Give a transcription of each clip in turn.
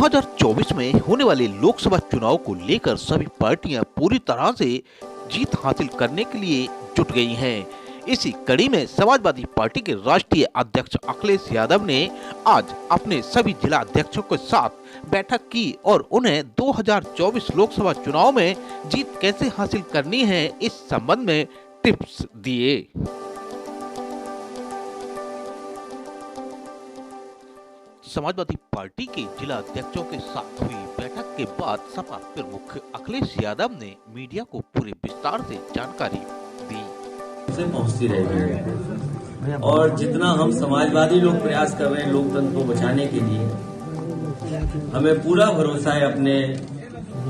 2024 में होने वाले लोकसभा चुनाव को लेकर सभी पार्टियां पूरी तरह से जीत हासिल करने के लिए जुट गई हैं। इसी कड़ी में समाजवादी पार्टी के राष्ट्रीय अध्यक्ष अखिलेश यादव ने आज अपने सभी जिला अध्यक्षों के साथ बैठक की और उन्हें 2024 लोकसभा चुनाव में जीत कैसे हासिल करनी है इस संबंध में टिप्स दिए। समाजवादी पार्टी के जिला अध्यक्षों के साथ हुई बैठक के बाद सपा प्रमुख अखिलेश यादव ने मीडिया को पूरे विस्तार से जानकारी दी। से पहुंचती रहेगी और जितना हम समाजवादी लोग प्रयास कर रहे हैं लोकतंत्र को बचाने के लिए, हमें पूरा भरोसा है अपने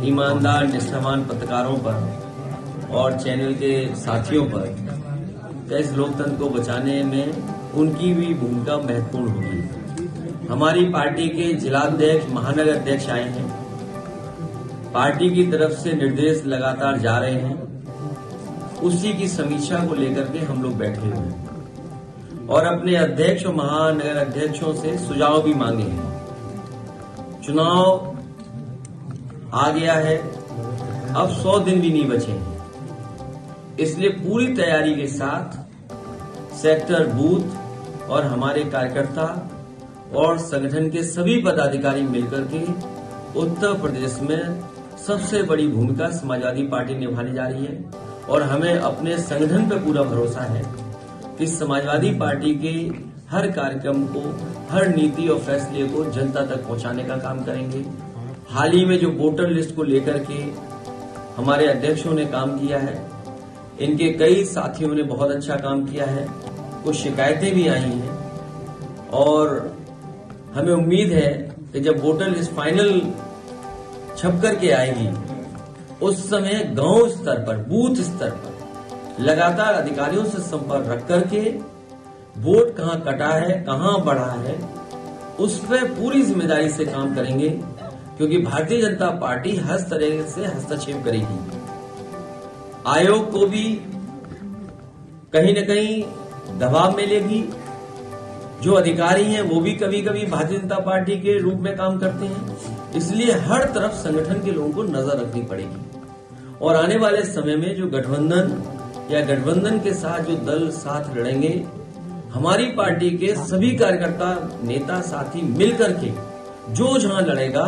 ईमानदार निष्ठावान पत्रकारों पर और चैनल के साथियों पर कि इस लोकतंत्र को बचाने में उनकी भी भूमिका महत्वपूर्ण होगी। हमारी पार्टी के जिलाध्यक्ष महानगर अध्यक्ष आए हैं, पार्टी की तरफ से निर्देश लगातार जा रहे हैं, उसी की समीक्षा को लेकर के हम लोग बैठे हुए हैं और अपने अध्यक्ष और महानगर अध्यक्षों से सुझाव भी मांगे हैं। चुनाव आ गया है, अब 100 दिन भी नहीं बचे हैं, इसलिए पूरी तैयारी के साथ सेक्टर बूथ और हमारे कार्यकर्ता और संगठन के सभी पदाधिकारी मिलकर के उत्तर प्रदेश में सबसे बड़ी भूमिका समाजवादी पार्टी निभाने जा रही है और हमें अपने संगठन पर पूरा भरोसा है कि समाजवादी पार्टी के हर कार्यक्रम को, हर नीति और फैसले को जनता तक पहुंचाने का काम करेंगे। हाल ही में जो वोटर लिस्ट को लेकर के हमारे अध्यक्षों ने काम किया है, इनके कई साथियों ने बहुत अच्छा काम किया है, कुछ शिकायतें भी आई हैं और हमें उम्मीद है कि जब वोटर लिस्ट फाइनल छप करके आएगी उस समय गांव स्तर पर, बूथ स्तर पर लगातार अधिकारियों से संपर्क रख करके वोट कहां कटा है, कहां बढ़ा है, उस पर पूरी जिम्मेदारी से काम करेंगे, क्योंकि भारतीय जनता पार्टी हर तरह से हस्तक्षेप करेगी। आयोग को भी कहीं न कहीं दबाव मिलेगी। जो अधिकारी हैं वो भी कभी कभी भारतीय जनता पार्टी के रूप में काम करते हैं, इसलिए हर तरफ संगठन के लोगों को नजर रखनी पड़ेगी और आने वाले समय में जो गठबंधन या गठबंधन के साथ जो दल साथ लड़ेंगे, हमारी पार्टी के सभी कार्यकर्ता, नेता, साथी मिलकर के जो जहां लड़ेगा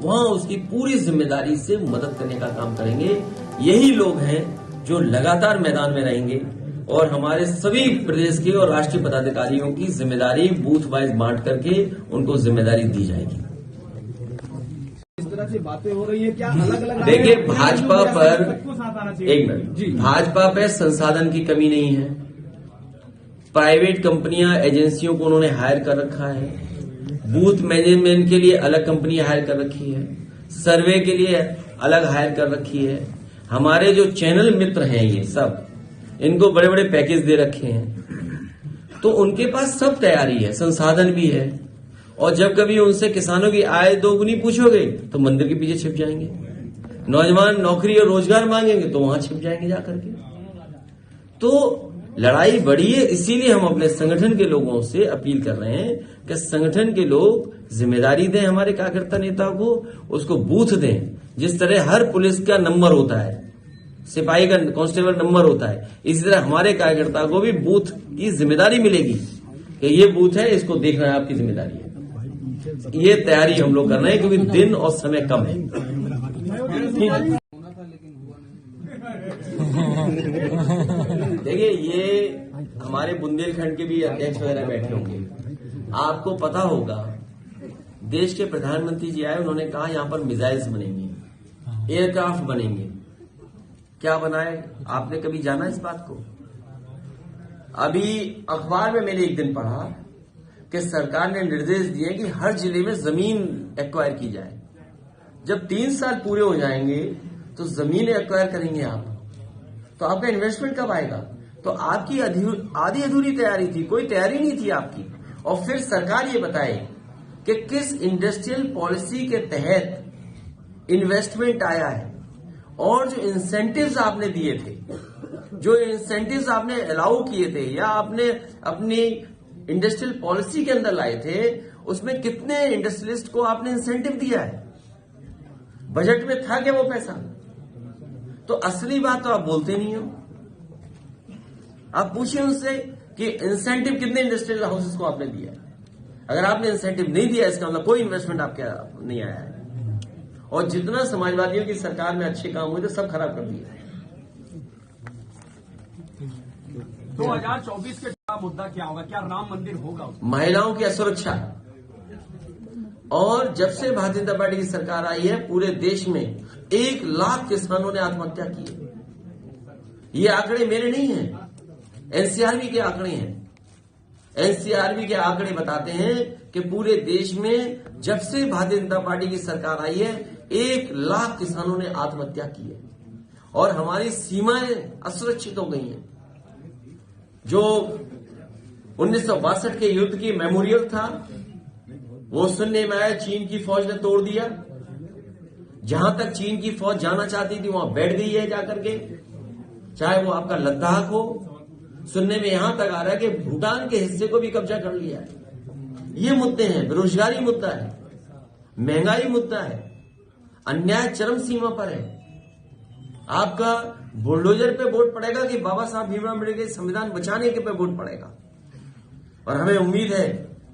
वहां उसकी पूरी जिम्मेदारी से मदद करने का काम करेंगे। यही लोग हैं जो लगातार मैदान में रहेंगे और हमारे सभी प्रदेश के और राष्ट्रीय पदाधिकारियों की जिम्मेदारी बूथ वाइज बांट करके उनको जिम्मेदारी दी जाएगी। इस तरह से बातें हो रही है, क्या अलग-अलग देखिए, भाजपा पर एक मिनट, भाजपा पे संसाधन की कमी नहीं है। प्राइवेट कंपनियां, एजेंसियों को उन्होंने हायर कर रखा है, बूथ मैनेजमेंट के लिए अलग कंपनी हायर कर रखी है, सर्वे के लिए अलग हायर कर रखी है। हमारे जो चैनल मित्र हैं ये सब, इनको बड़े बड़े पैकेज दे रखे हैं, तो उनके पास सब तैयारी है, संसाधन भी है। और जब कभी उनसे किसानों की आय दोगुनी पूछोगे तो मंदिर के पीछे छिप जाएंगे, नौजवान नौकरी और रोजगार मांगेंगे तो वहां छिप जाएंगे जाकर के। तो लड़ाई बड़ी है, इसीलिए हम अपने संगठन के लोगों से अपील कर रहे हैं कि संगठन के लोग जिम्मेदारी दें, हमारे कार्यकर्ता नेताओं को, उसको बूथ दें। जिस तरह हर पुलिस का नंबर होता है, सिपाही का, कांस्टेबल नंबर होता है, इसी तरह हमारे कार्यकर्ता को भी बूथ की जिम्मेदारी मिलेगी कि ये बूथ है, इसको देखना है, आपकी जिम्मेदारी है। ये तैयारी हम लोग कर रहे हैं क्योंकि दिन और समय कम है। देखिए, ये हमारे बुंदेलखंड के भी अध्यक्ष वगैरह बैठे होंगे। आपको पता होगा, देश के प्रधानमंत्री जी आए, उन्होंने कहा यहां पर मिसाइल्स बनेंगे, एयरक्राफ्ट बनेंगे। क्या बनाए, आपने कभी जाना इस बात को? अभी अखबार में मैंने एक दिन पढ़ा कि सरकार ने निर्देश दिए कि हर जिले में जमीन एक्वायर की जाए। जब 3 साल पूरे हो जाएंगे तो जमीन एक्वायर करेंगे आप, तो आपका इन्वेस्टमेंट कब आएगा? तो आपकी आधी अधूरी तैयारी थी, कोई तैयारी नहीं थी आपकी। और फिर सरकार ये बताए कि किस इंडस्ट्रियल पॉलिसी के तहत इन्वेस्टमेंट आया है और जो इंसेंटिव्स आपने दिए थे, जो इंसेंटिव्स आपने अलाउ किए थे या आपने अपनी इंडस्ट्रियल पॉलिसी के अंदर लाए थे, उसमें कितने इंडस्ट्रियलिस्ट को आपने इंसेंटिव दिया है? बजट में था क्या वो पैसा? तो असली बात तो आप बोलते नहीं हो। आप पूछिए उनसे कि इंसेंटिव कितने इंडस्ट्रियल हाउसेस को आपने दिया है। अगर आपने इंसेंटिव नहीं दिया, इसका मतलब कोई इन्वेस्टमेंट आपके नहीं आया है। और जितना समाजवादियों की सरकार में अच्छे काम हुए थे सब खराब कर दिए। 2024 के मुद्दा क्या होगा? क्या राम मंदिर होगा? महिलाओं की असुरक्षा। और जब से भारतीय जनता पार्टी की सरकार आई है, पूरे देश में 1 लाख किसानों ने आत्महत्या की है। ये आंकड़े मेरे नहीं हैं, एनसीआरबी के आंकड़े हैं। एनसीआरबी के आंकड़े बताते हैं कि पूरे देश में जब से भारतीय जनता पार्टी की सरकार आई है, 1 लाख किसानों ने आत्महत्या की है। और हमारी सीमाएं असुरक्षित हो गई हैं। जो 1962 के युद्ध की मेमोरियल था, वो सुनने में आया चीन की फौज ने तोड़ दिया। जहां तक चीन की फौज जाना चाहती थी वहां बैठ गई है जाकर के, चाहे वो आपका लद्दाख हो। सुनने में यहां तक आ रहा है कि भूटान के हिस्से को भी कब्जा कर लिया है। ये मुद्दे हैं। बेरोजगारी मुद्दा है, महंगाई मुद्दा है, अन्याय चरम सीमा पर है। आपका बुलडोजर पे वोट पड़ेगा कि बाबा साहब भीमराव अम्बेडकर के संविधान बचाने के पे वोट पड़ेगा? और हमें उम्मीद है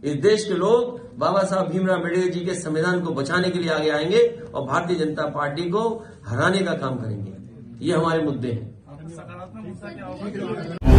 इस देश के लोग बाबा साहब भीमराव अम्बेडकर जी के संविधान को बचाने के लिए आगे आएंगे और भारतीय जनता पार्टी को हराने का काम करेंगे। ये हमारे मुद्दे हैं। सकारात्मक मुद्दा क्या होगा?